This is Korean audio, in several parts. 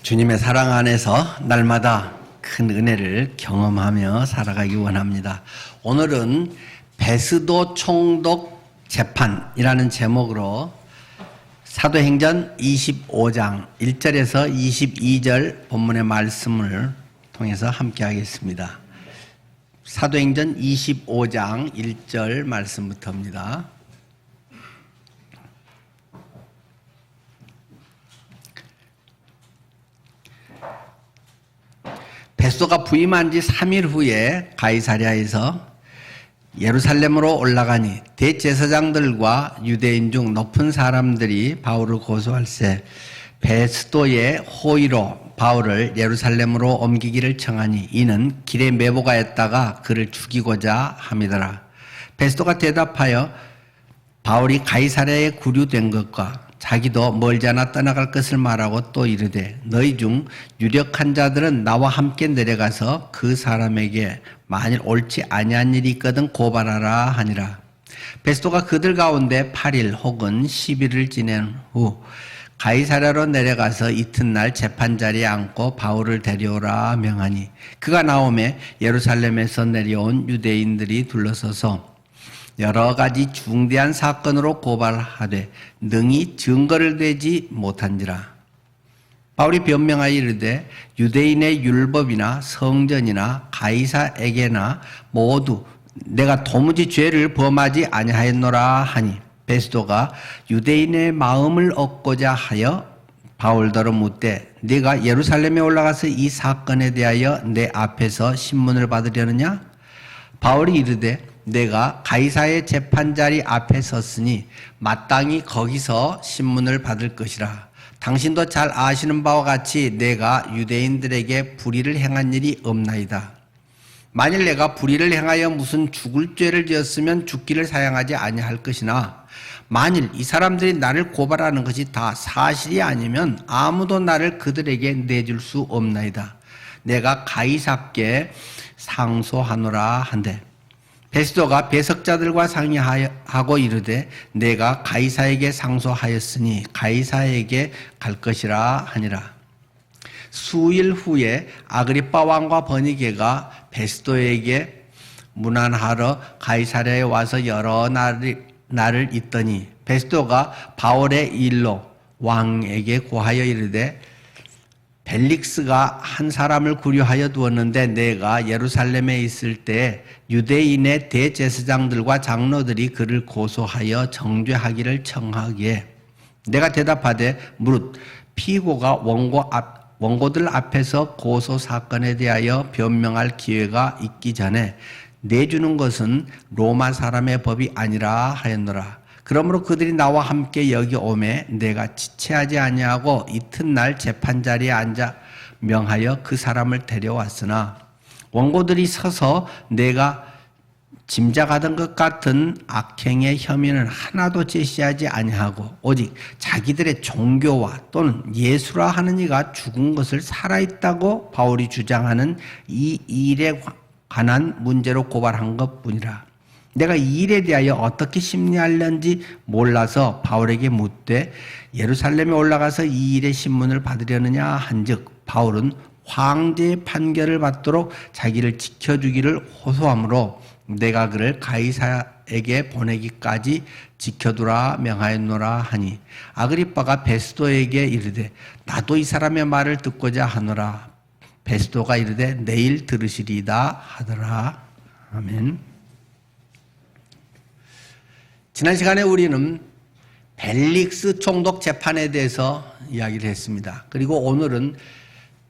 주님의 사랑 안에서 날마다 큰 은혜를 경험하며 살아가기 원합니다. 오늘은 베스도 총독 재판이라는 제목으로 사도행전 25장 1절에서 22절 본문의 말씀을 통해서 함께 하겠습니다. 사도행전 25장 1절 말씀부터입니다. 베스도가 부임한 지 3일 후에 가이사랴에서 예루살렘으로 올라가니 대제사장들과 유대인 중 높은 사람들이 바울을 고소할세 베스도의 호의로 바울을 예루살렘으로 옮기기를 청하니 이는 길에 매복하였다가 그를 죽이고자 함이더라. 베스도가 대답하여 바울이 가이사랴에 구류된 것과 자기도 멀지 않아 떠나갈 것을 말하고 또 이르되 너희 중 유력한 자들은 나와 함께 내려가서 그 사람에게 만일 옳지 아니한 일이 있거든 고발하라 하니라. 베스도가 그들 가운데 8일 혹은 10일을 지낸 후 가이사랴로 내려가서 이튿날 재판자리에 앉고 바울을 데려오라 명하니 그가 나오매 예루살렘에서 내려온 유대인들이 둘러서서 여러 가지 중대한 사건으로 고발하되 능히 증거를 대지 못한지라. 바울이 변명하여 이르되 유대인의 율법이나 성전이나 가이사에게나 모두 내가 도무지 죄를 범하지 아니하였노라 하니 베스도가 유대인의 마음을 얻고자 하여 바울더러 묻되 네가 예루살렘에 올라가서 이 사건에 대하여 내 앞에서 신문을 받으려느냐? 바울이 이르되 내가 가이사의 재판자리 앞에 섰으니 마땅히 거기서 신문을 받을 것이라. 당신도 잘 아시는 바와 같이 내가 유대인들에게 불의를 행한 일이 없나이다. 만일 내가 불의를 행하여 무슨 죽을 죄를 지었으면 죽기를 사양하지 아니할 것이나 만일 이 사람들이 나를 고발하는 것이 다 사실이 아니면 아무도 나를 그들에게 내줄 수 없나이다. 내가 가이사께 상소하노라 한대 베스도가 배석자들과 상의하고 이르되 내가 가이사에게 상소하였으니 가이사에게 갈 것이라 하니라. 수일 후에 아그리빠 왕과 버니게가 베스도에게 문안하러 가이사랴에 와서 여러 날을 있더니 베스도가 바울의 일로 왕에게 고하여 이르되 벨릭스가 한 사람을 구류하여 두었는데 내가 예루살렘에 있을 때 유대인의 대제사장들과 장로들이 그를 고소하여 정죄하기를 청하기에 내가 대답하되 무릇 피고가 원고들 앞에서 고소 사건에 대하여 변명할 기회가 있기 전에 내주는 것은 로마 사람의 법이 아니라 하였노라. 그러므로 그들이 나와 함께 여기 오매 내가 지체하지 아니하고 이튿날 재판자리에 앉아 명하여 그 사람을 데려왔으나 원고들이 서서 내가 짐작하던 것 같은 악행의 혐의는 하나도 제시하지 아니하고 오직 자기들의 종교와 또는 예수라 하는 이가 죽은 것을 살아있다고 바울이 주장하는 이 일에 관한 문제로 고발한 것뿐이라. 내가 이 일에 대하여 어떻게 심리하려는지 몰라서 바울에게 묻되 예루살렘에 올라가서 이 일의 신문을 받으려느냐 한즉 바울은 황제의 판결을 받도록 자기를 지켜주기를 호소하므로 내가 그를 가이사에게 보내기까지 지켜두라 명하였노라 하니 아그리빠가 베스도에게 이르되 나도 이 사람의 말을 듣고자 하노라. 베스도가 이르되 내일 들으시리이다 하더라. 아멘. 지난 시간에 우리는 벨릭스 총독 재판에 대해서 이야기를 했습니다. 그리고 오늘은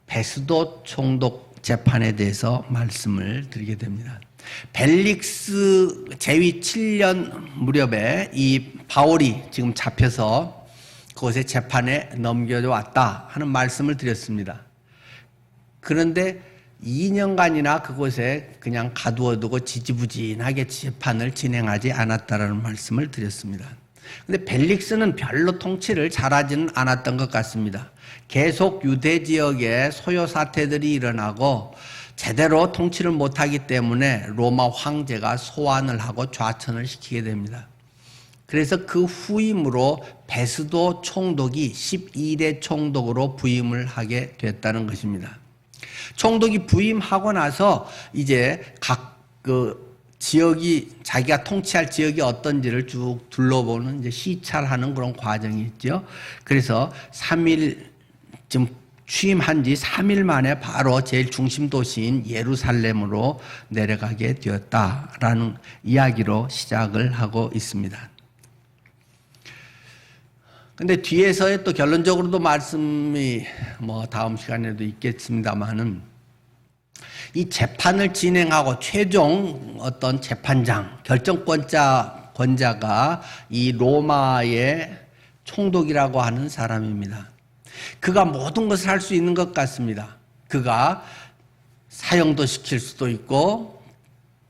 베스도 총독 재판에 대해서 말씀을 드리게 됩니다. 벨릭스 재위 7년 무렵에 이 바울이 지금 잡혀서 그곳에 재판에 넘겨왔다 하는 말씀을 드렸습니다. 그런데 2년간이나 그곳에 그냥 가두어두고 지지부진하게 재판을 진행하지 않았다라는 말씀을 드렸습니다. 그런데 벨릭스는 별로 통치를 잘하지는 않았던 것 같습니다. 계속 유대 지역에 소요 사태들이 일어나고 제대로 통치를 못하기 때문에 로마 황제가 소환을 하고 좌천을 시키게 됩니다. 그래서 그 후임으로 베스도 총독이 12대 총독으로 부임을 하게 됐다는 것입니다. 총독이 부임하고 나서 이제 각 지역이 자기가 통치할 지역이 어떤지를 쭉 둘러보는 이제 시찰하는 그런 과정이 있죠. 그래서 3일 좀 취임한 지 3일 만에 바로 제일 중심 도시인 예루살렘으로 내려가게 되었다라는 이야기로 시작을 하고 있습니다. 근데 뒤에서의 또 결론적으로도 말씀이 다음 시간에도 있겠습니다만은 이 재판을 진행하고 최종 어떤 재판장, 권자가 이 로마의 총독이라고 하는 사람입니다. 그가 모든 것을 할 수 있는 것 같습니다. 그가 사형도 시킬 수도 있고,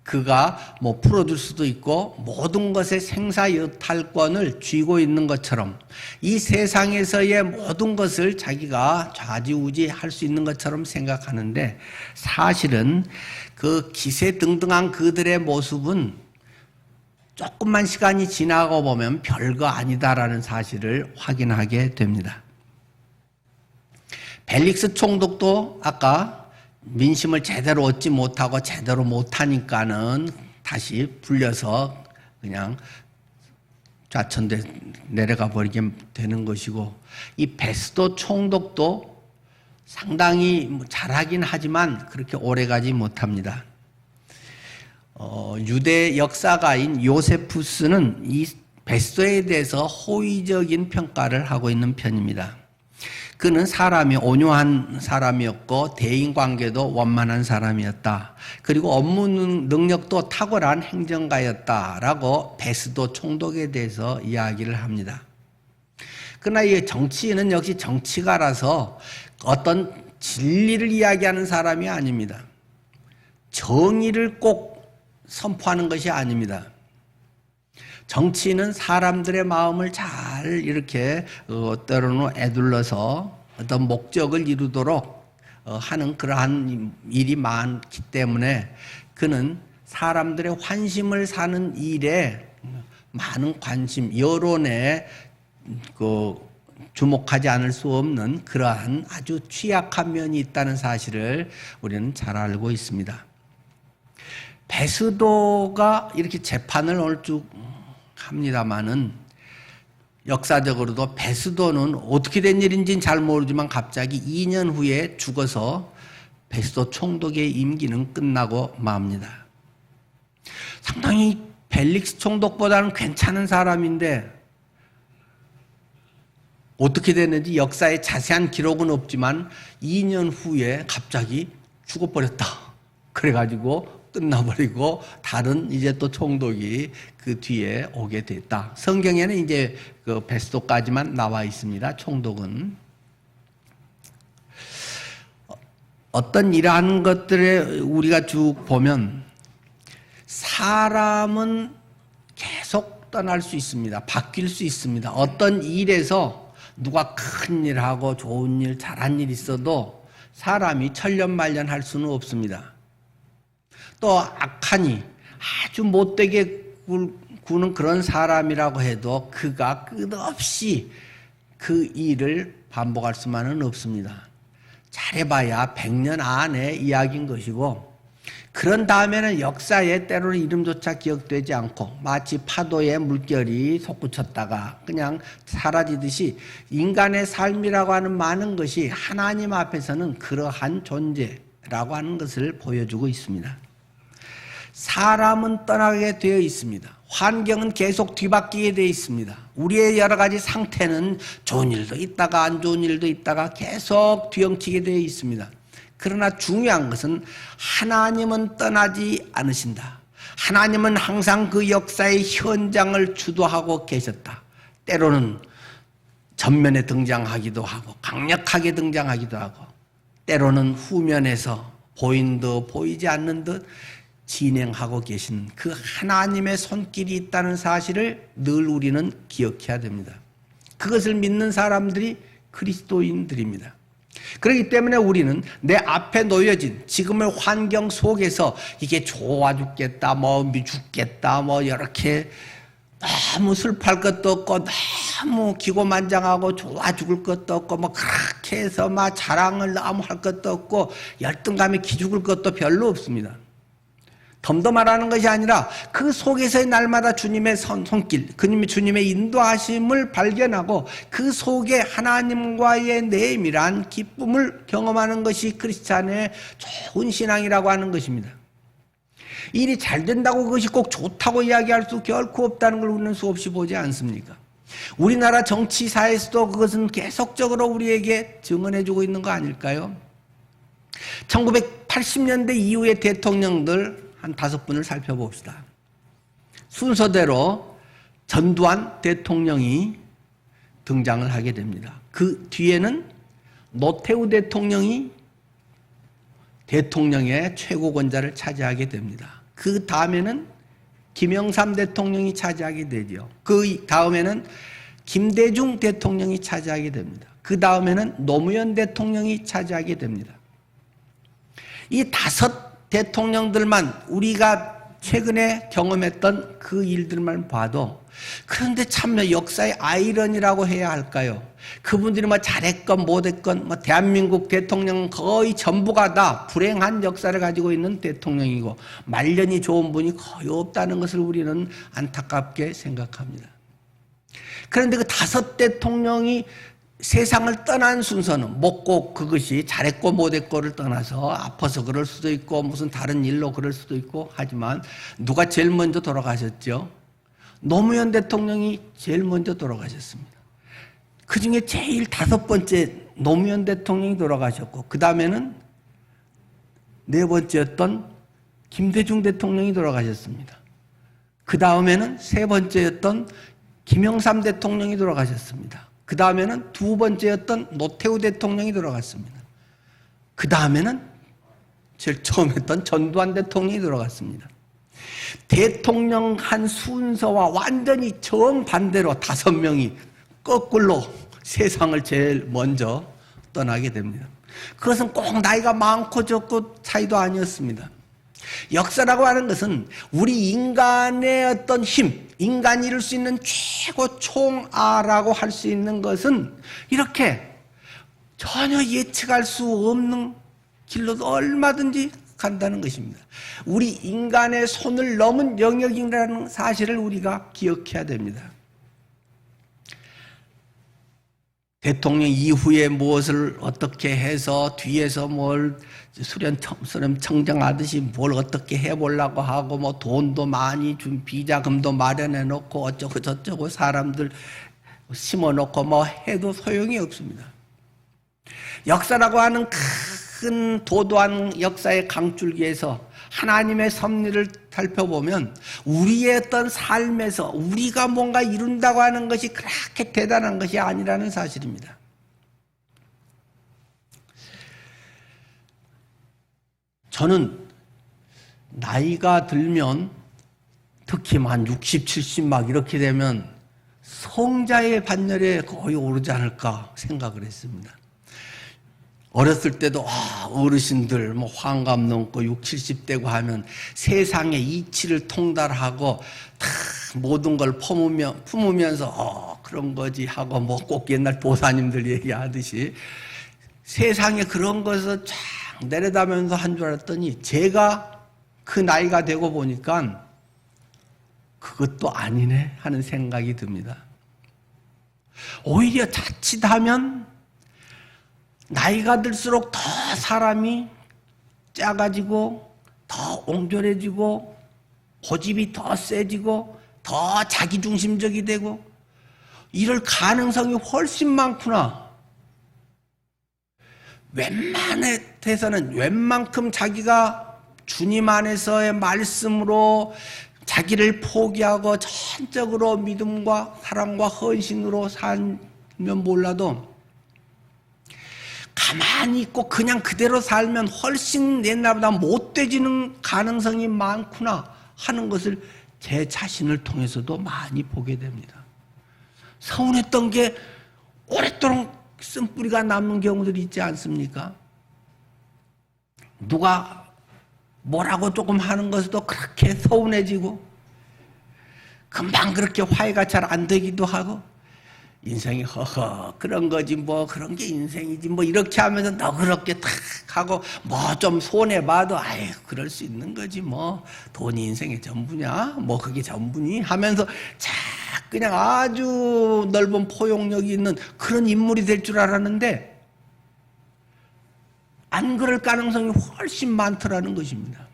그가 풀어줄 수도 있고, 모든 것의 생사여탈권을 쥐고 있는 것처럼 이 세상에서의 모든 것을 자기가 좌지우지할 수 있는 것처럼 생각하는데, 사실은 그 기세등등한 그들의 모습은 조금만 시간이 지나고 보면 별거 아니다라는 사실을 확인하게 됩니다. 벨릭스 총독도 아까 민심을 제대로 얻지 못하고 제대로 못하니까는 다시 불려서 그냥 좌천돼 내려가 버리게 되는 것이고, 이 베스도 총독도 상당히 잘하긴 하지만 그렇게 오래가지 못합니다. 유대 역사가인 요세푸스는 이 베스도에 대해서 호의적인 평가를 하고 있는 편입니다. 그는 사람이 온유한 사람이었고 대인관계도 원만한 사람이었다. 그리고 업무 능력도 탁월한 행정가였다라고 베스도 총독에 대해서 이야기를 합니다. 그러나 이 정치인은 역시 정치가라서 어떤 진리를 이야기하는 사람이 아닙니다. 정의를 꼭 선포하는 것이 아닙니다. 정치인은 사람들의 마음을 잘 이렇게 때로는 애둘러서 어떤 목적을 이루도록 하는 그러한 일이 많기 때문에 그는 사람들의 환심을 사는 일에 많은 관심, 여론에 주목하지 않을 수 없는 그러한 아주 취약한 면이 있다는 사실을 우리는 잘 알고 있습니다. 베스도가 이렇게 재판을 오늘 쭉 합니다만은 역사적으로도 베스도는 어떻게 된 일인지는 잘 모르지만 갑자기 2년 후에 죽어서 베스도 총독의 임기는 끝나고 맙니다. 상당히 벨릭스 총독보다는 괜찮은 사람인데 어떻게 됐는지 역사에 자세한 기록은 없지만 2년 후에 갑자기 죽어버렸다. 그래가지고 끝나버리고 다른 이제 또 총독이 그 뒤에 오게 됐다. 성경에는 이제 그 베스도까지만 나와 있습니다. 총독은. 어떤 이러한 것들에 우리가 쭉 보면 사람은 계속 떠날 수 있습니다. 바뀔 수 있습니다. 어떤 일에서 누가 큰 일하고 좋은 일, 잘한 일 있어도 사람이 천년만년할 수는 없습니다. 또 악하니 아주 못되게 구는 그런 사람이라고 해도 그가 끝없이 그 일을 반복할 수만은 없습니다. 잘해봐야 100년 안의 이야기인 것이고, 그런 다음에는 역사에 때로는 이름조차 기억되지 않고 마치 파도에 물결이 솟구쳤다가 그냥 사라지듯이 인간의 삶이라고 하는 많은 것이 하나님 앞에서는 그러한 존재라고 하는 것을 보여주고 있습니다. 사람은 떠나게 되어 있습니다. 환경은 계속 뒤바뀌게 되어 있습니다. 우리의 여러 가지 상태는 좋은 일도 있다가 안 좋은 일도 있다가 계속 뒤엉키게 되어 있습니다. 그러나 중요한 것은 하나님은 떠나지 않으신다. 하나님은 항상 그 역사의 현장을 주도하고 계셨다. 때로는 전면에 등장하기도 하고 강력하게 등장하기도 하고, 때로는 후면에서 보인 듯 보이지 않는 듯 진행하고 계신 그 하나님의 손길이 있다는 사실을 늘 우리는 기억해야 됩니다. 그것을 믿는 사람들이 그리스도인들입니다. 그렇기 때문에 우리는 내 앞에 놓여진 지금의 환경 속에서 이게 좋아 죽겠다, 죽겠다, 이렇게 너무 슬퍼할 것도 없고 너무 기고만장하고 좋아 죽을 것도 없고 뭐 그렇게 해서 막 자랑을 너무 할 것도 없고 열등감에 기죽을 것도 별로 없습니다. 덤덤하라는 것이 아니라 그 속에서의 날마다 주님의 손길, 주님의 인도하심을 발견하고 그 속에 하나님과의 내밀한 기쁨을 경험하는 것이 크리스찬의 좋은 신앙이라고 하는 것입니다. 일이 잘 된다고 그것이 꼭 좋다고 이야기할 수 결코 없다는 걸 우리는 수없이 보지 않습니까? 우리나라 정치사에서도 그것은 계속적으로 우리에게 증언해주고 있는 거 아닐까요? 1980년대 이후의 대통령들 한 5분을 살펴봅시다. 순서대로 전두환 대통령이 등장을 하게 됩니다. 그 뒤에는 노태우 대통령이 대통령의 최고권자를 차지하게 됩니다. 그 다음에는 김영삼 대통령이 차지하게 되죠. 그 다음에는 김대중 대통령이 차지하게 됩니다. 그 다음에는 노무현 대통령이 차지하게 됩니다. 이 5 대통령들만 우리가 최근에 경험했던 그 일들만 봐도 그런데 참 역사의 아이러니라고 해야 할까요? 그분들이 뭐 잘했건 못했건 뭐 대한민국 대통령 거의 전부가 다 불행한 역사를 가지고 있는 대통령이고 말년이 좋은 분이 거의 없다는 것을 우리는 안타깝게 생각합니다. 그런데 그 5 대통령이 세상을 떠난 순서는 뭐 꼭 그것이 잘했고 못했고를 떠나서 아파서 그럴 수도 있고 무슨 다른 일로 그럴 수도 있고 하지만 누가 제일 먼저 돌아가셨죠? 노무현 대통령이 제일 먼저 돌아가셨습니다. 그 중에 제일 5번째 노무현 대통령이 돌아가셨고 그 다음에는 4번째였던 김대중 대통령이 돌아가셨습니다. 그 다음에는 3번째였던 김영삼 대통령이 돌아가셨습니다. 그 다음에는 2번째였던 노태우 대통령이 돌아갔습니다. 그 다음에는 제일 처음 했던 전두환 대통령이 돌아갔습니다. 대통령 한 순서와 완전히 정반대로 5명이 거꾸로 세상을 제일 먼저 떠나게 됩니다. 그것은 꼭 나이가 많고 적고 차이도 아니었습니다. 역사라고 하는 것은 우리 인간의 어떤 힘, 인간이 이룰 수 있는 최고 총아라고 할 수 있는 것은 이렇게 전혀 예측할 수 없는 길로도 얼마든지 간다는 것입니다. 우리 인간의 손을 넘은 영역이라는 사실을 우리가 기억해야 됩니다. 대통령 이후에 무엇을 어떻게 해서 뒤에서 뭘 수렴청정하듯이 뭘 어떻게 해보려고 하고 뭐 돈도 많이 준 비자금도 마련해 놓고 어쩌고 저쩌고 사람들 심어놓고 뭐 해도 소용이 없습니다. 역사라고 하는 큰 도도한 역사의 강줄기에서 하나님의 섭리를 살펴보면 우리의 어떤 삶에서 우리가 뭔가 이룬다고 하는 것이 그렇게 대단한 것이 아니라는 사실입니다. 저는 나이가 들면 특히 한 60, 70 막 이렇게 되면 성자의 반열에 거의 오르지 않을까 생각을 했습니다. 어렸을 때도 어르신들 뭐 환갑 넘고 60, 70대고 하면 세상의 이치를 통달하고 다 모든 걸 품으면서 그런 거지 하고 뭐 꼭 옛날 보사님들 얘기하듯이 세상에 그런 것을 쫙 내려다면서 한 줄 알았더니 제가 그 나이가 되고 보니까 그것도 아니네 하는 생각이 듭니다. 오히려 자칫하면 나이가 들수록 더 사람이 작아지고 더 옹졸해지고 고집이 더 세지고 더 자기중심적이 되고 이럴 가능성이 훨씬 많구나. 웬만큼 자기가 주님 안에서의 말씀으로 자기를 포기하고 전적으로 믿음과 사랑과 헌신으로 살면 몰라도 가만히 있고 그냥 그대로 살면 훨씬 옛날보다 못돼지는 가능성이 많구나 하는 것을 제 자신을 통해서도 많이 보게 됩니다. 서운했던 게 오랫도록 쓴뿌리가 남는 경우들이 있지 않습니까? 누가 뭐라고 조금 하는 것도 그렇게 서운해지고 금방 그렇게 화해가 잘 안 되기도 하고, 인생이 허허 그런 거지 뭐, 그런 게 인생이지 뭐, 이렇게 하면서 너그럽게 탁 하고 뭐 좀 손해봐도 아유 그럴 수 있는 거지 뭐, 돈이 인생의 전부냐 뭐, 그게 전부니 하면서 자 그냥 아주 넓은 포용력이 있는 그런 인물이 될 줄 알았는데 안 그럴 가능성이 훨씬 많더라는 것입니다.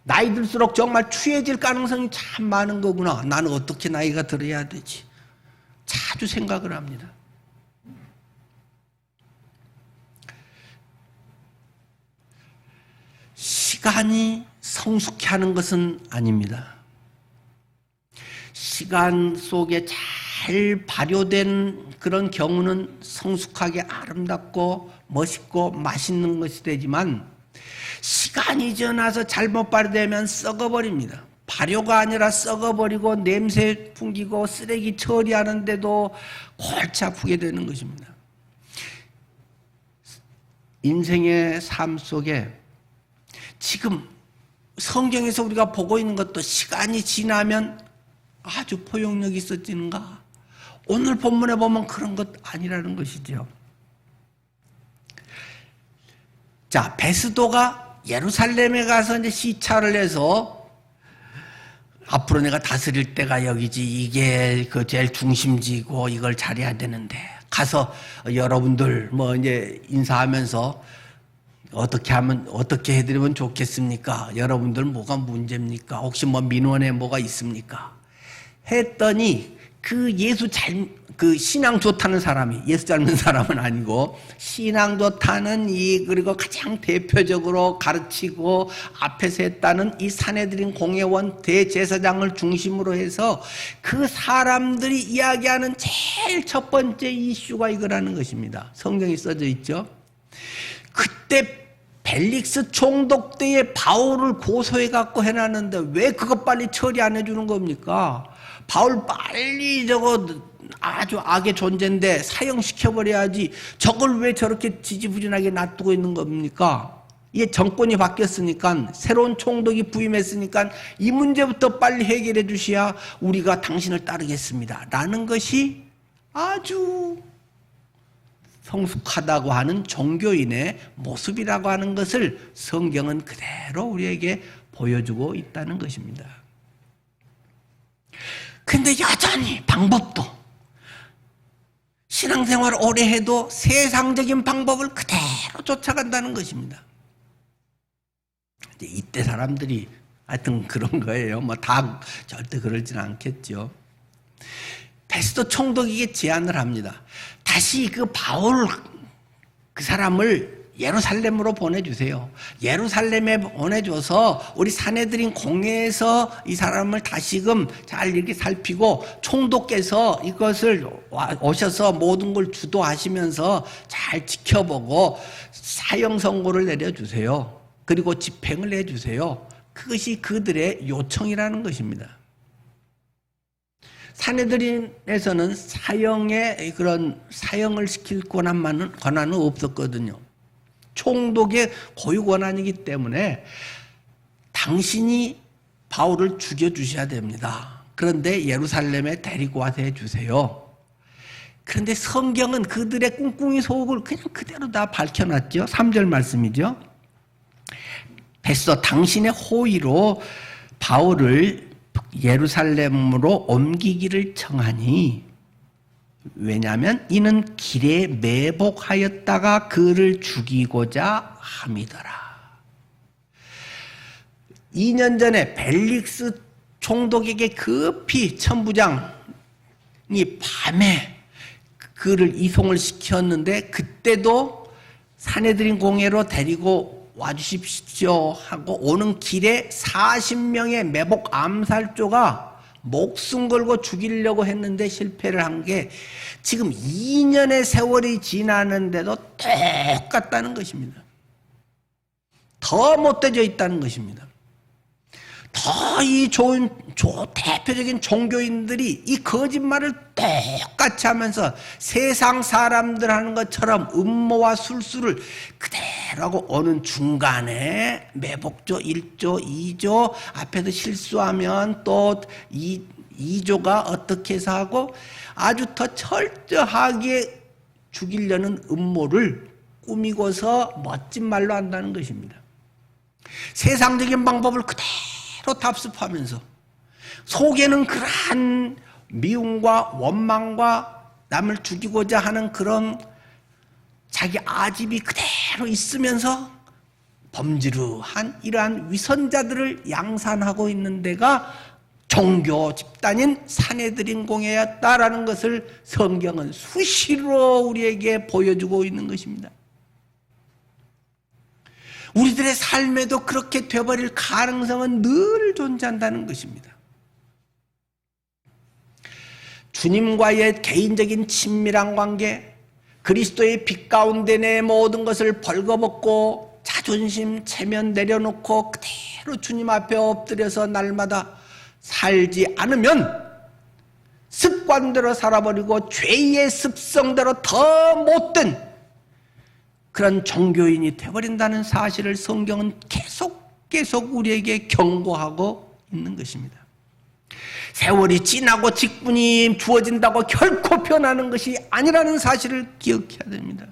나이 들수록 정말 추해질 가능성이 참 많은 거구나. 나는 어떻게 나이가 들어야 되지? 자주 생각을 합니다. 시간이 성숙해 하는 것은 아닙니다. 시간 속에 잘 발효된 그런 경우는 성숙하게 아름답고 멋있고 맛있는 것이 되지만, 시간이 지나서 잘못 발효되면 썩어버립니다. 발효가 아니라 썩어버리고 냄새 풍기고 쓰레기 처리하는데도 골치 아프게 되는 것입니다. 인생의 삶 속에 지금 성경에서 우리가 보고 있는 것도 시간이 지나면 아주 포용력이 있어지는가? 오늘 본문에 보면 그런 것 아니라는 것이죠. 자, 베스도가 예루살렘에 가서 이제 시찰을 해서 앞으로 내가 다스릴 때가 여기지, 이게 그 제일 중심지고 이걸 잘해야 되는데, 가서 여러분들 뭐 이제 인사하면서 어떻게 하면, 어떻게 해드리면 좋겠습니까? 여러분들 뭐가 문제입니까? 혹시 뭐 민원에 뭐가 있습니까? 했더니 그 그 신앙 좋다는 사람이, 예수 닮은 사람은 아니고 신앙 좋다는 그리고 가장 대표적으로 가르치고 앞에서 했다는 이 산헤드린 공회원 대제사장을 중심으로 해서 그 사람들이 이야기하는 제일 첫 번째 이슈가 이거라는 것입니다. 성경에 써져 있죠. 그때 벨릭스 총독 때에 바울을 고소해 갖고 해놨는데 왜 그거 빨리 처리 안 해주는 겁니까? 바울 빨리 저거 아주 악의 존재인데 사형시켜버려야지, 저걸 왜 저렇게 지지부진하게 놔두고 있는 겁니까? 이게 정권이 바뀌었으니까, 새로운 총독이 부임했으니까 이 문제부터 빨리 해결해 주셔야 우리가 당신을 따르겠습니다 라는 것이 아주 성숙하다고 하는 종교인의 모습이라고 하는 것을 성경은 그대로 우리에게 보여주고 있다는 것입니다. 근데 여전히 방법도, 신앙생활을 오래 해도 세상적인 방법을 그대로 쫓아간다는 것입니다. 이때 사람들이 하여튼 그런 거예요. 뭐 다 절대 그러지는 않겠죠. 베스도 총독에게 제안을 합니다. 다시 그 바울 그 사람을 예루살렘으로 보내주세요. 예루살렘에 보내줘서 우리 산헤드린 공회에서 이 사람을 다시금 잘 이렇게 살피고, 총독께서 이것을 오셔서 모든 걸 주도하시면서 잘 지켜보고 사형 선고를 내려주세요. 그리고 집행을 해주세요. 그것이 그들의 요청이라는 것입니다. 산헤드린에서는 사형을 시킬 권한은 없었거든요. 총독의 고유 권한이기 때문에 당신이 바울을 죽여주셔야 됩니다. 그런데 예루살렘에 데리고 와서 해주세요. 그런데 성경은 그들의 꿍꿍이 속을 그냥 그대로 다 밝혀놨죠. 3절 말씀이죠. 베스도 당신의 호의로 바울을 예루살렘으로 옮기기를 청하니, 왜냐하면 이는 길에 매복하였다가 그를 죽이고자 함이더라. 2년 전에 벨릭스 총독에게 급히 천부장이 밤에 그를 이송을 시켰는데, 그때도 산헤드린 공회로 데리고 와주십시오 하고 오는 길에 40명의 매복 암살조가 목숨 걸고 죽이려고 했는데 실패를 한 게 지금 2년의 세월이 지났는데도 똑같다는 것입니다. 더 못되어져 있다는 것입니다. 더 이 대표적인 종교인들이 이 거짓말을 똑같이 하면서 세상 사람들 하는 것처럼 음모와 술수를 그대로 그대로하고 오는 중간에 매복조 1조, 2조 앞에서 실수하면 또 2조가 어떻게 해서 하고 아주 더 철저하게 죽이려는 음모를 꾸미고서 멋진 말로 한다는 것입니다. 세상적인 방법을 그대로 답습하면서 속에는 그러한 미움과 원망과 남을 죽이고자 하는 그런 자기 아집이 그대로 있으면서 범지루한 이러한 위선자들을 양산하고 있는 데가 종교 집단인 사내들인 공회였다라는 것을 성경은 수시로 우리에게 보여주고 있는 것입니다. 우리들의 삶에도 그렇게 되어버릴 가능성은 늘 존재한다는 것입니다. 주님과의 개인적인 친밀한 관계, 그리스도의 빛 가운데 내 모든 것을 벌거벗고 자존심, 체면 내려놓고 그대로 주님 앞에 엎드려서 날마다 살지 않으면 습관대로 살아버리고 죄의 습성대로 더 못된 그런 종교인이 되어버린다는 사실을 성경은 계속 우리에게 경고하고 있는 것입니다. 세월이 지나고 직분이 주어진다고 결코 변하는 것이 아니라는 사실을 기억해야 됩니다.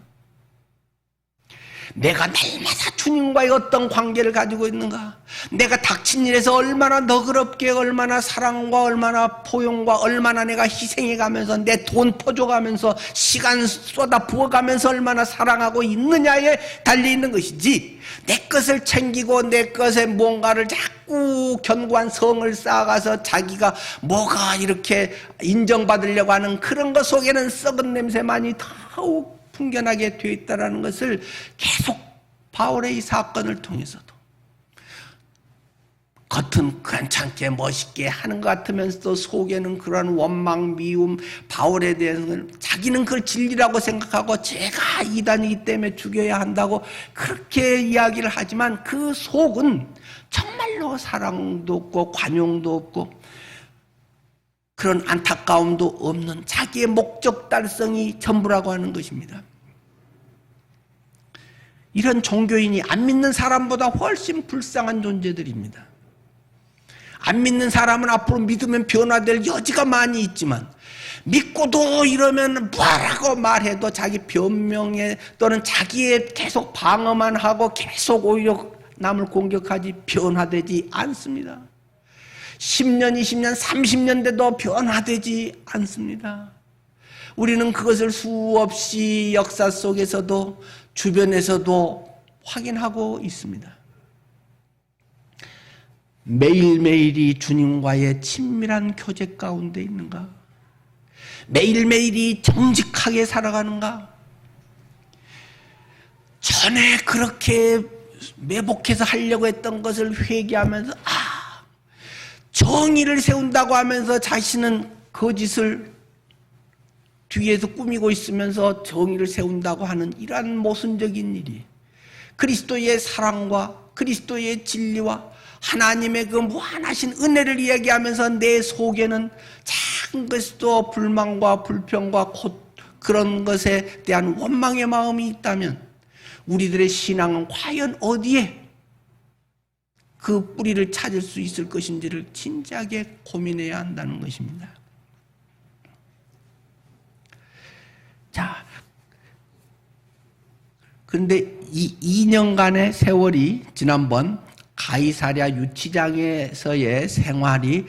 내가 날마다 주님과의 어떤 관계를 가지고 있는가? 내가 닥친 일에서 얼마나 너그럽게, 얼마나 사랑과 얼마나 포용과 얼마나 내가 희생해가면서 내 돈 퍼줘가면서 시간 쏟아 부어가면서 얼마나 사랑하고 있느냐에 달려있는 것이지, 내 것을 챙기고 내 것에 뭔가를 자꾸 견고한 성을 쌓아가서 자기가 뭐가 이렇게 인정받으려고 하는 그런 것 속에는 썩은 냄새만이 더욱 풍겨나게 되어 있다는 것을 계속 바울의 이 사건을 통해서도 겉은 괜찮게 멋있게 하는 것 같으면서도 속에는 그런 원망, 미움, 바울에 대해서는 자기는 그걸 진리라고 생각하고 제가 이단이기 때문에 죽여야 한다고 그렇게 이야기를 하지만 그 속은 정말로 사랑도 없고 관용도 없고 그런 안타까움도 없는 자기의 목적 달성이 전부라고 하는 것입니다. 이런 종교인이 안 믿는 사람보다 훨씬 불쌍한 존재들입니다. 안 믿는 사람은 앞으로 믿으면 변화될 여지가 많이 있지만 믿고도 이러면 뭐라고 말해도 자기 변명에 또는 자기의 계속 방어만 하고 계속 오히려 남을 공격하지 변화되지 않습니다. 10년, 20년, 30년 돼도 변화되지 않습니다. 우리는 그것을 수없이 역사 속에서도 주변에서도 확인하고 있습니다. 매일매일이 주님과의 친밀한 교제 가운데 있는가? 매일매일이 정직하게 살아가는가? 전에 그렇게 매복해서 하려고 했던 것을 회개하면서 정의를 세운다고 하면서 자신은 거짓을 뒤에서 꾸미고 있으면서 정의를 세운다고 하는 이러한 모순적인 일이 그리스도의 사랑과 그리스도의 진리와 하나님의 그 무한하신 은혜를 이야기하면서 내 속에는 작은 것도 불만과 불평과 그런 것에 대한 원망의 마음이 있다면 우리들의 신앙은 과연 어디에 그 뿌리를 찾을 수 있을 것인지를 진지하게 고민해야 한다는 것입니다. 자, 그런데 이 2년간의 세월이 지난번 가이사랴 유치장에서의 생활이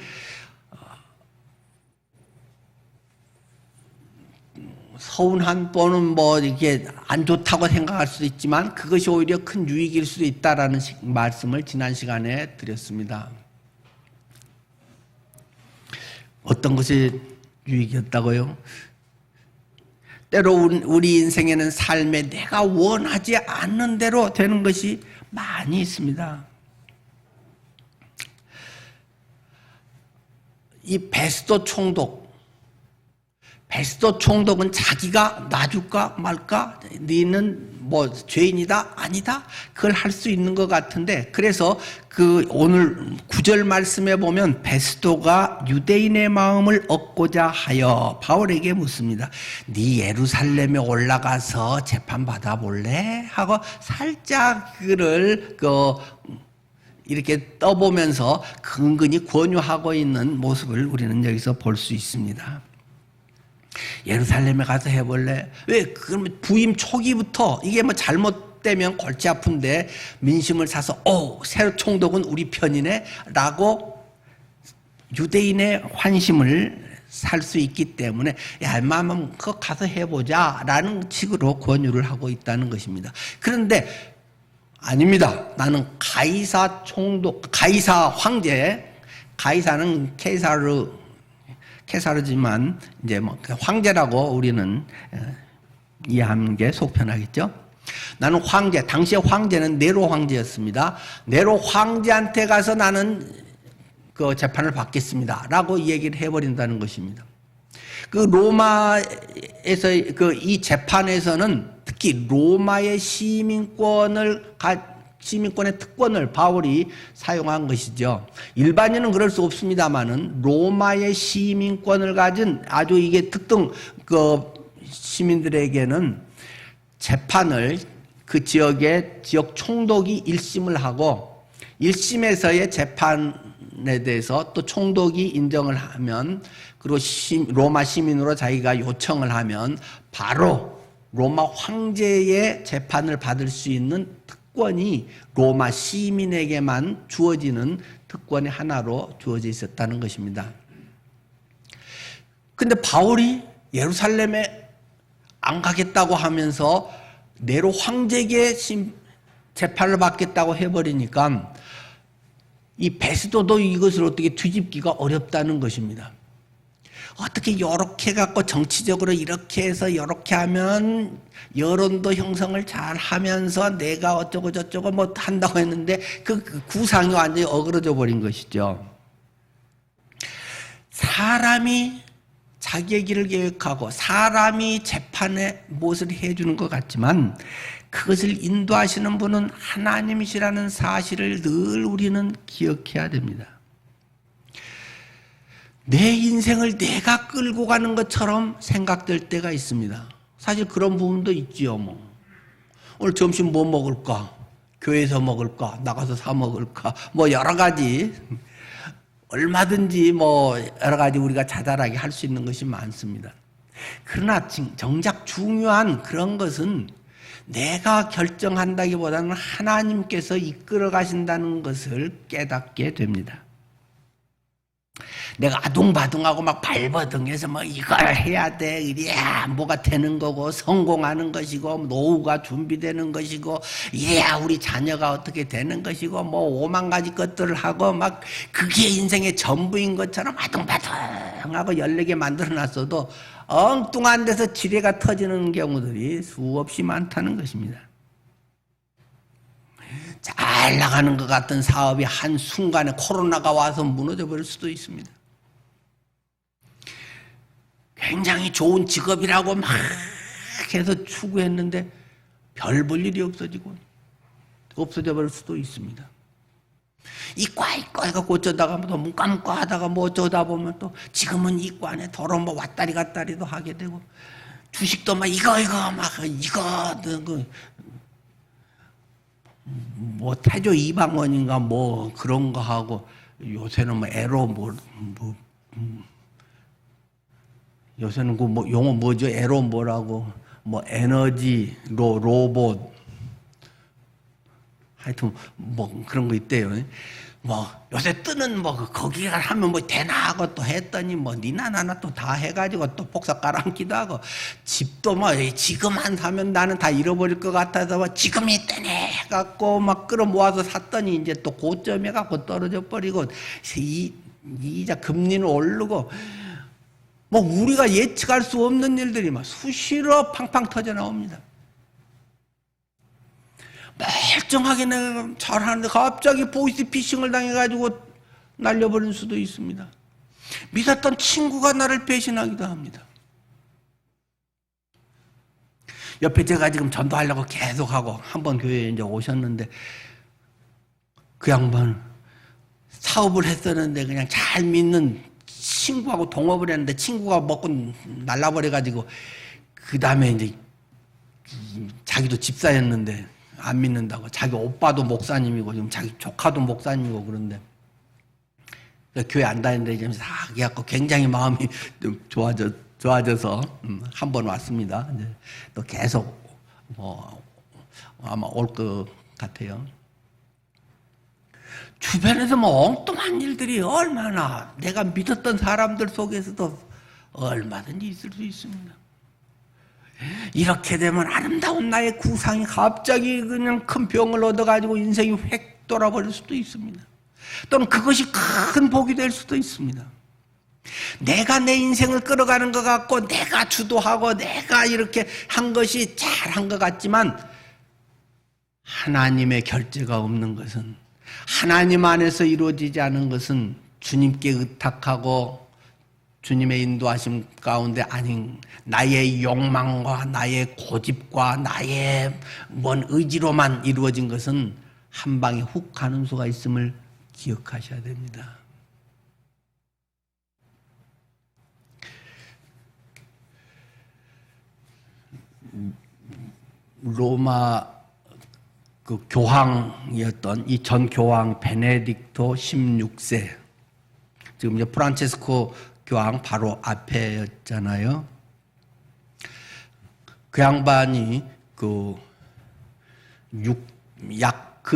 서운한 또는 뭐 이게 안 좋다고 생각할 수도 있지만 그것이 오히려 큰 유익일 수도 있다라는 말씀을 지난 시간에 드렸습니다. 어떤 것이 유익이었다고요? 때로 우리 인생에는 삶에 내가 원하지 않는 대로 되는 것이 많이 있습니다. 이 베스도 총독, 베스도 총독은 자기가 놔줄까 말까? 너는 뭐 죄인이다? 아니다? 그걸 할 수 있는 것 같은데, 그래서 그 오늘 9절 말씀에 보면 베스도가 유대인의 마음을 얻고자 하여 바울에게 묻습니다. 네 예루살렘에 올라가서 재판 받아볼래? 하고 살짝 그를 이렇게 떠보면서 근근히 권유하고 있는 모습을 우리는 여기서 볼 수 있습니다. 예루살렘에 가서 해볼래? 왜? 그러면 부임 초기부터 이게 뭐 잘못되면 골치 아픈데 민심을 사서 새로 총독은 우리 편이네 라고 유대인의 환심을 살 수 있기 때문에 웬만하면 그거 가서 해보자 라는 식으로 권유를 하고 있다는 것입니다. 그런데 아닙니다. 나는 가이사 총독, 가이사 황제, 가이사는 케사르지만 이제 뭐 황제라고 우리는 이해하는 게 속 편하겠죠. 나는 황제, 당시의 황제는 네로 황제였습니다. 네로 황제한테 가서 나는 그 재판을 받겠습니다라고 얘기를 해버린다는 것입니다. 그 로마에서 이 재판에서는 특히 로마의 시민권의 특권을 바울이 사용한 것이죠. 일반인은 그럴 수 없습니다만은 로마의 시민권을 가진 아주 이게 특등 시민들에게는 재판을 그 지역의 지역 총독이 1심을 하고 1심에서의 재판에 대해서 또 총독이 인정을 하면, 그리고 로마 시민으로 자기가 요청을 하면 바로 로마 황제의 재판을 받을 수 있는 특권이 로마 시민에게만 주어지는 특권의 하나로 주어져 있었다는 것입니다. 근데 바울이 예루살렘에 안 가겠다고 하면서 네로 황제에게 재판을 받겠다고 해버리니까 이 베스도도 이것을 어떻게 뒤집기가 어렵다는 것입니다. 어떻게 이렇게 갖고 정치적으로 이렇게 해서 이렇게 하면 여론도 형성을 잘 하면서 내가 어쩌고 저쩌고 뭐 한다고 했는데 그 구상이 완전히 어그러져 버린 것이죠. 사람이 자기의 길을 계획하고 사람이 재판에 무엇을 해주는 것 같지만 그것을 인도하시는 분은 하나님이시라는 사실을 늘 우리는 기억해야 됩니다. 내 인생을 내가 끌고 가는 것처럼 생각될 때가 있습니다. 사실 그런 부분도 있지요. 뭐 오늘 점심 뭐 먹을까? 교회에서 먹을까? 나가서 사 먹을까? 뭐 여러 가지, 얼마든지 뭐 여러 가지 우리가 자잘하게 할 수 있는 것이 많습니다. 그러나 정작 중요한 그런 것은 내가 결정한다기보다는 하나님께서 이끌어 가신다는 것을 깨닫게 됩니다. 내가 아둥바둥하고 막 발버둥해서 뭐 이걸 해야 돼, 이래야 뭐가 되는 거고 성공하는 것이고 노후가 준비되는 것이고 이래야 우리 자녀가 어떻게 되는 것이고 뭐 5만 가지 것들을 하고 막 그게 인생의 전부인 것처럼 아둥바둥하고 14개 만들어놨어도 엉뚱한 데서 지뢰가 터지는 경우들이 수없이 많다는 것입니다. 잘 나가는 것 같은 사업이 한순간에 코로나가 와서 무너져 버릴 수도 있습니다. 굉장히 좋은 직업이라고 막 해서 추구했는데 별 볼 일이 없어져 버릴 수도 있습니다. 이과 해갖고 어쩌다가 뭐 문과문과 하다가 뭐 어쩌다 보면 또 지금은 이과 안에 더러 뭐 왔다리 갔다리도 하게 되고 주식도 막 이거 뭐 태조 이방원인가 뭐 그런 거 하고 요새는 뭐 요새는 그 뭐 용어 뭐죠? 에로 뭐라고 뭐 에너지 로봇 하여튼 뭐 그런 거 있대요. 뭐 요새 뜨는 뭐 거기가 하면 뭐 되나 하고 또 했더니 뭐 니나 나나 또 다 해가지고 또 복사 깔아앉기도 하고 집도 뭐 지금만 사면 나는 다 잃어버릴 것 같아서 뭐 지금이 때네 해갖고 막 끌어모아서 샀더니 이제 또 고점에 갖고 떨어져 버리고 이자 금리는 오르고 뭐 우리가 예측할 수 없는 일들이 막 수시로 팡팡 터져 나옵니다. 멀쩡하게 내가 잘하는데 갑자기 보이스피싱을 당해가지고 날려버릴 수도 있습니다. 믿었던 친구가 나를 배신하기도 합니다. 옆에 제가 지금 전도하려고 계속하고 한 번 교회에 이제 오셨는데 그 양반 사업을 했었는데 그냥 잘 믿는 친구하고 동업을 했는데 친구가 먹고 날라버려가지고 그 다음에 이제 자기도 집사였는데 안 믿는다고 자기 오빠도 목사님이고 지금 자기 조카도 목사님이고 그런데 교회 안 다니는데 이제 다 그래갖고 굉장히 마음이 좀 좋아져서 한 번 왔습니다. 이제 또 계속 뭐 아마 올 것 같아요. 주변에서 뭐 엉뚱한 일들이 얼마나 내가 믿었던 사람들 속에서도 얼마든지 있을 수 있습니다. 이렇게 되면 아름다운 나의 구상이 갑자기 그냥 큰 병을 얻어가지고 인생이 획 돌아버릴 수도 있습니다. 또는 그것이 큰 복이 될 수도 있습니다. 내가 내 인생을 끌어가는 것 같고 내가 주도하고 내가 이렇게 한 것이 잘한 것 같지만 하나님의 결재가 없는 것은 하나님 안에서 이루어지지 않은 것은 주님께 의탁하고 주님의 인도하심 가운데 아닌 나의 욕망과 나의 고집과 나의 뭔 의지로만 이루어진 것은 한 방에 훅 가는 수가 있음을 기억하셔야 됩니다. 로마 그 교황이었던 이 전 교황 베네딕토 16세, 지금 이제 프란체스코 교황 바로 앞에였잖아요. 그 양반이 그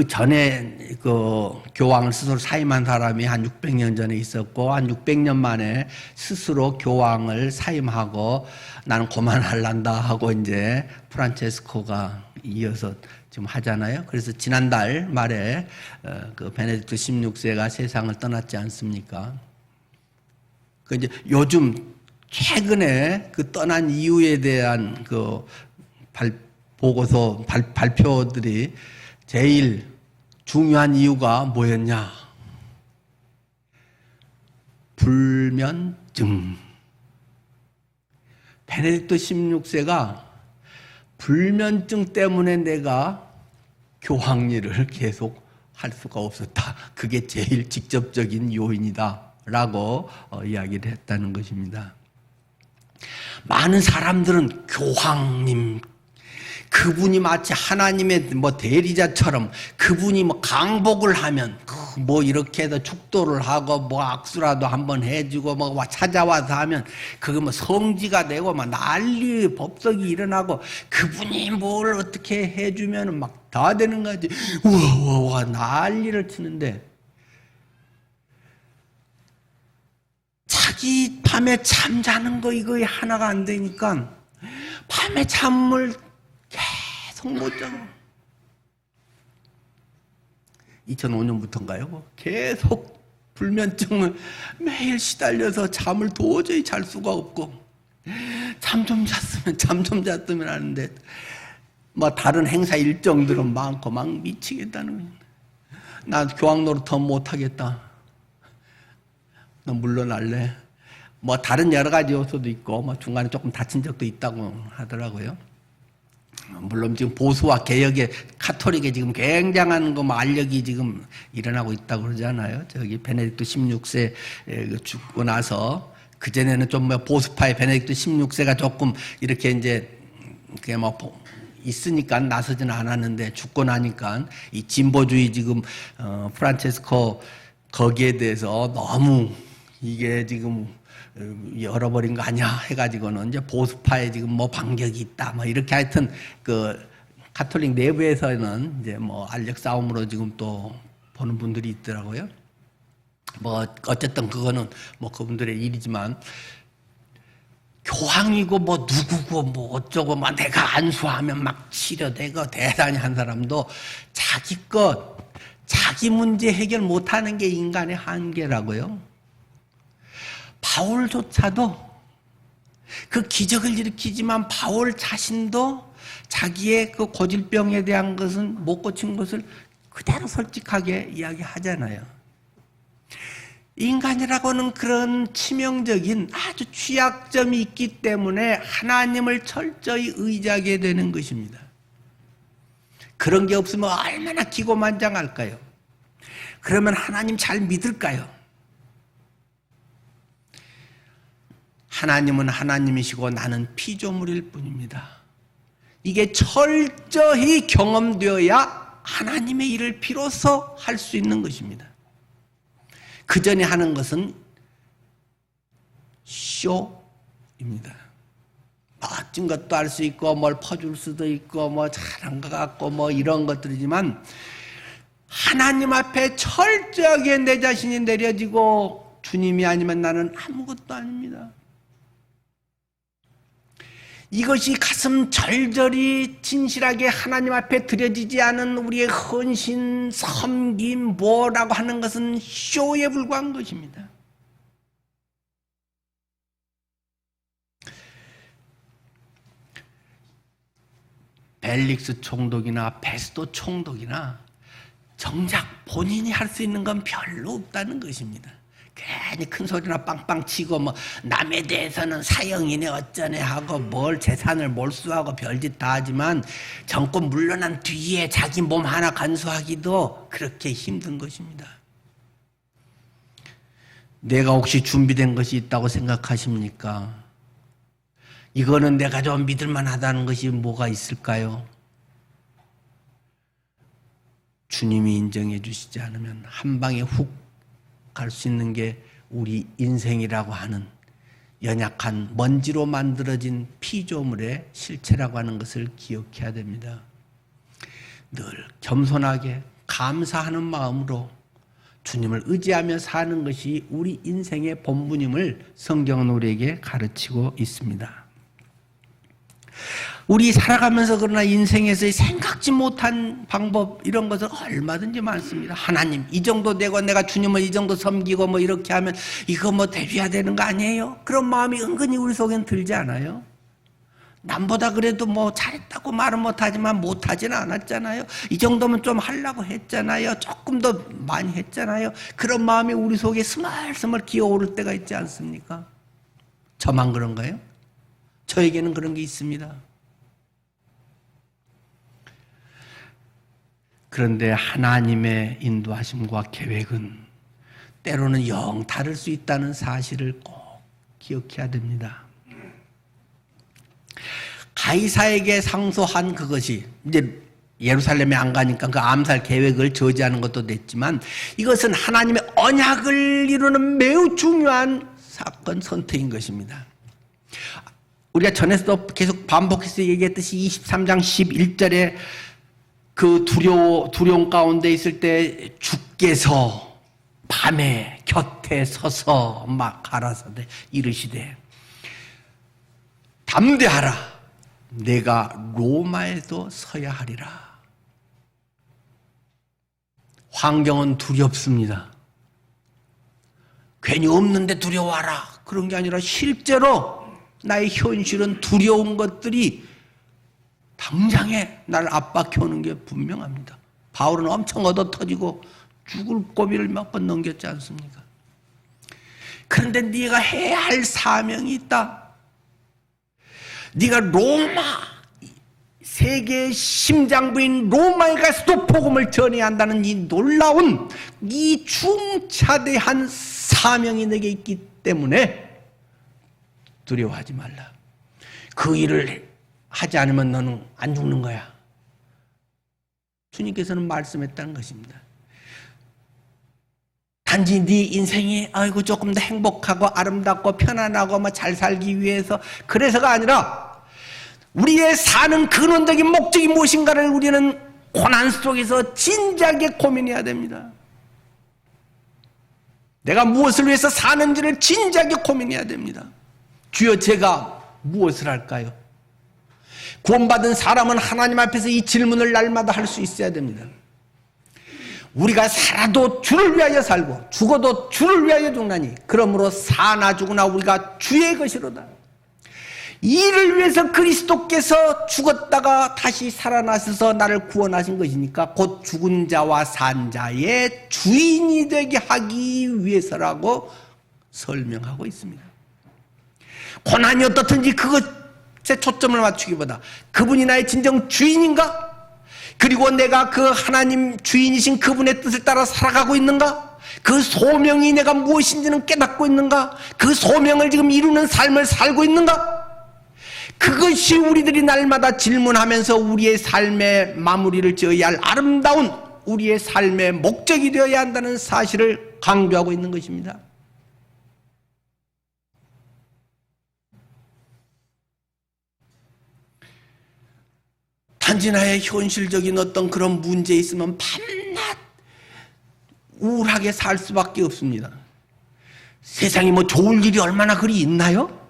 전에 그 교황을 스스로 사임한 사람이 한 600년 전에 있었고 한 600년 만에 스스로 교황을 사임하고 나는 그만할란다 하고 이제 프란체스코가 이어서 지금 하잖아요. 그래서 지난달 말에 그 베네딕토 16세가 세상을 떠났지 않습니까? 그 이제 요즘 최근에 그 떠난 이유에 대한 그 보고서 발표들이 제일 중요한 이유가 뭐였냐? 불면증. 베네딕토 16세가 불면증 때문에 내가 교황 일을 계속 할 수가 없었다. 그게 제일 직접적인 요인이다. 라고 이야기를 했다는 것입니다. 많은 사람들은 교황님, 그분이 마치 하나님의 뭐 대리자처럼 그분이 뭐 강복을 하면 뭐 이렇게 해서 축도를 하고 뭐 악수라도 한번 해주고 뭐 찾아와서 하면 그거 뭐 성지가 되고 막 난리 법석이 일어나고 그분이 뭘 어떻게 해주면 막 다 되는 거지. 우와 난리를 치는데 자기 밤에 잠자는 거 이거 하나가 안 되니까 밤에 잠을 계속 못 자고 2005년부터인가요? 계속 불면증을 매일 시달려서 잠을 도저히 잘 수가 없고 잠 좀 잤으면 하는데 뭐 다른 행사 일정들은 많고 막 미치겠다는 거예요. 나 교황 노릇 더 못하겠다. 너 물러날래? 뭐 다른 여러 가지 요소도 있고 뭐 중간에 조금 다친 적도 있다고 하더라고요. 물론 지금 보수와 개혁의 카톨릭에 지금 굉장한 거 알력이 지금 일어나고 있다고 그러잖아요. 저기 베네딕토 16세 죽고 나서 그 전에는 좀 보수파의 베네딕토 16세가 조금 이렇게 이제 그게 뭐 있으니까 나서지는 않았는데 죽고 나니까 이 진보주의 지금 프란체스코 거기에 대해서 너무 이게 지금 열어버린 거 아니야 해가지고는 이제 보수파에 지금 뭐 반격이 있다 뭐 이렇게 하여튼 그 가톨릭 내부에서는 이제 뭐 알력 싸움으로 지금 또 보는 분들이 있더라고요. 뭐 어쨌든 그거는 뭐 그분들의 일이지만 교황이고 뭐 누구고 뭐 어쩌고 막 내가 안수하면 막 치료되고 대단히 한 사람도 자기 것 자기 문제 해결 못하는 게 인간의 한계라고요. 바울조차도 그 기적을 일으키지만 바울 자신도 자기의 그 고질병에 대한 것은 못 고친 것을 그대로 솔직하게 이야기하잖아요. 인간이라고는 그런 치명적인 아주 취약점이 있기 때문에 하나님을 철저히 의지하게 되는 것입니다. 그런 게 없으면 얼마나 기고만장할까요? 그러면 하나님 잘 믿을까요? 하나님은 하나님이시고 나는 피조물일 뿐입니다. 이게 철저히 경험되어야 하나님의 일을 비로소 할 수 있는 것입니다. 그 전에 하는 것은 쇼입니다. 멋진 것도 할 수 있고 뭘 퍼줄 수도 있고 뭐 잘한 것 같고 뭐 이런 것들이지만 하나님 앞에 철저하게 내 자신이 내려지고 주님이 아니면 나는 아무것도 아닙니다. 이것이 가슴 절절히 진실하게 하나님 앞에 드려지지 않은 우리의 헌신, 섬김, 뭐라고 하는 것은 쇼에 불과한 것입니다. 벨릭스 총독이나 베스도 총독이나 정작 본인이 할 수 있는 건 별로 없다는 것입니다. 괜히 큰 소리나 빵빵 치고 뭐 남에 대해서는 사형이네 어쩌네 하고 뭘 재산을 몰수하고 별짓 다 하지만 정권 물러난 뒤에 자기 몸 하나 간수하기도 그렇게 힘든 것입니다. 내가 혹시 준비된 것이 있다고 생각하십니까? 이거는 내가 좀 믿을만 하다는 것이 뭐가 있을까요? 주님이 인정해 주시지 않으면 한 방에 훅 갈 수 있는 게 우리 인생이라고 하는 연약한 먼지로 만들어진 피조물의 실체라고 하는 것을 기억해야 됩니다. 늘 겸손하게 감사하는 마음으로 주님을 의지하며 사는 것이 우리 인생의 본분임을 성경은 우리에게 가르치고 있습니다. 우리 살아가면서 그러나 인생에서 생각지 못한 방법 이런 것은 얼마든지 많습니다. 하나님 이 정도 되고 내가 주님을 이 정도 섬기고 뭐 이렇게 하면 이거 뭐 데뷔해야 되는 거 아니에요? 그런 마음이 은근히 우리 속엔 들지 않아요? 남보다 그래도 뭐 잘했다고 말은 못하지만 못하지는 않았잖아요. 이 정도면 좀 하려고 했잖아요. 조금 더 많이 했잖아요. 그런 마음이 우리 속에 스멀스멀 기어오를 때가 있지 않습니까? 저만 그런가요? 저에게는 그런 게 있습니다. 그런데 하나님의 인도하심과 계획은 때로는 영 다를 수 있다는 사실을 꼭 기억해야 됩니다. 가이사에게 상소한 그것이 이제 예루살렘에 안 가니까 그 암살 계획을 저지하는 것도 됐지만 이것은 하나님의 언약을 이루는 매우 중요한 사건 선택인 것입니다. 우리가 전에서도 계속 반복해서 얘기했듯이 23장 11절에 그 두려움 가운데 있을 때 주께서 밤에 곁에 서서 막 가라사대 이르시되 담대하라 내가 로마에도 서야 하리라. 환경은 두렵습니다. 괜히 없는데 두려워하라 그런 게 아니라 실제로 나의 현실은 두려운 것들이 당장에 나를 압박해오는 게 분명합니다. 바울은 엄청 얻어터지고 죽을 고비를 몇 번 넘겼지 않습니까? 그런데 네가 해야 할 사명이 있다. 네가 로마, 세계의 심장부인 로마에 가서도 복음을 전해야 한다는 이 놀라운 이 중차대한 사명이 내게 있기 때문에 두려워하지 말라. 그 일을 하지 않으면 너는 안 죽는 거야. 주님께서는 말씀했다는 것입니다. 단지 네 인생이 아이고 조금 더 행복하고 아름답고 편안하고 뭐 잘 살기 위해서 그래서가 아니라 우리의 사는 근원적인 목적이 무엇인가를 우리는 고난 속에서 진지하게 고민해야 됩니다. 내가 무엇을 위해서 사는지를 진지하게 고민해야 됩니다. 주여 제가 무엇을 할까요? 구원받은 사람은 하나님 앞에서 이 질문을 날마다 할 수 있어야 됩니다. 우리가 살아도 주를 위하여 살고 죽어도 주를 위하여 죽나니 그러므로 사나 죽으나 우리가 주의 것이로다. 이를 위해서 그리스도께서 죽었다가 다시 살아나셔서 나를 구원하신 것이니까 곧 죽은 자와 산 자의 주인이 되게 하기 위해서라고 설명하고 있습니다. 고난이 어떻든지 그것에 초점을 맞추기보다 그분이 나의 진정 주인인가? 그리고 내가 그 하나님 주인이신 그분의 뜻을 따라 살아가고 있는가? 그 소명이 내가 무엇인지는 깨닫고 있는가? 그 소명을 지금 이루는 삶을 살고 있는가? 그것이 우리들이 날마다 질문하면서 우리의 삶의 마무리를 지어야 할 아름다운 우리의 삶의 목적이 되어야 한다는 사실을 강조하고 있는 것입니다. 단지 나의 현실적인 어떤 그런 문제에 있으면 밤낮 우울하게 살 수밖에 없습니다. 세상에 뭐 좋을 일이 얼마나 그리 있나요?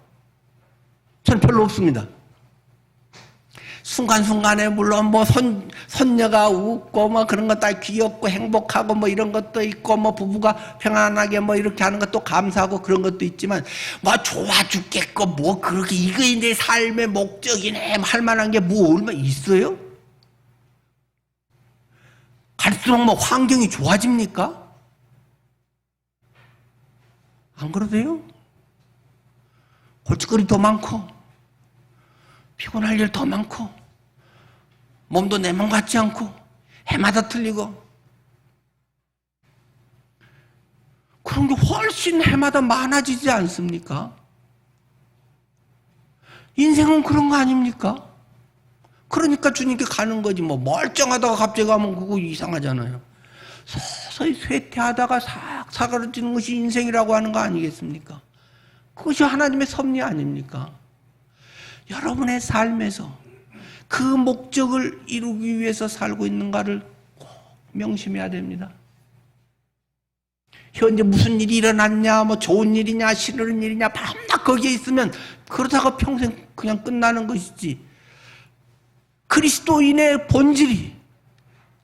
전 별로 없습니다. 순간순간에 물론 뭐 손녀가 웃고 뭐 그런 것 다 귀엽고 행복하고 뭐 이런 것도 있고 뭐 부부가 평안하게 뭐 이렇게 하는 것도 감사하고 그런 것도 있지만 뭐 좋아 죽겠고 뭐 그렇게 이거 내 삶의 목적이네 할 만한 게 뭐 얼마 있어요? 갈수록 뭐 환경이 좋아집니까? 안 그러세요? 골칫거리 더 많고 피곤할 일 더 많고 몸도 내 몸 같지 않고 해마다 틀리고 그런 게 훨씬 해마다 많아지지 않습니까? 인생은 그런 거 아닙니까? 그러니까 주님께 가는 거지 뭐 멀쩡하다가 갑자기 가면 그거 이상하잖아요. 서서히 쇠퇴하다가 싹 사그러지는 것이 인생이라고 하는 거 아니겠습니까? 그것이 하나님의 섭리 아닙니까? 여러분의 삶에서 그 목적을 이루기 위해서 살고 있는가를 꼭 명심해야 됩니다. 현재 무슨 일이 일어났냐, 뭐 좋은 일이냐, 싫은 일이냐, 밤낮 거기에 있으면 그러다가 평생 그냥 끝나는 것이지. 그리스도인의 본질이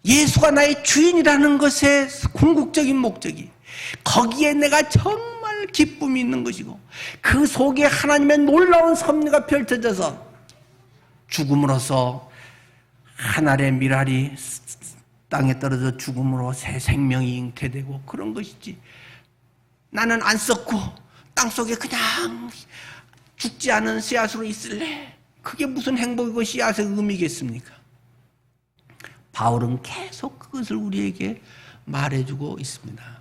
예수가 나의 주인이라는 것의 궁극적인 목적이 거기에 내가 정말 기쁨이 있는 것이고 그 속에 하나님의 놀라운 섭리가 펼쳐져서 죽음으로써 한 알의 밀알이 땅에 떨어져 죽음으로 새 생명이 잉태되고 그런 것이지. 나는 안 썩고 땅속에 그냥 죽지 않은 씨앗으로 있을래. 그게 무슨 행복이고 씨앗의 의미겠습니까? 바울은 계속 그것을 우리에게 말해주고 있습니다.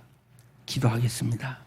기도하겠습니다.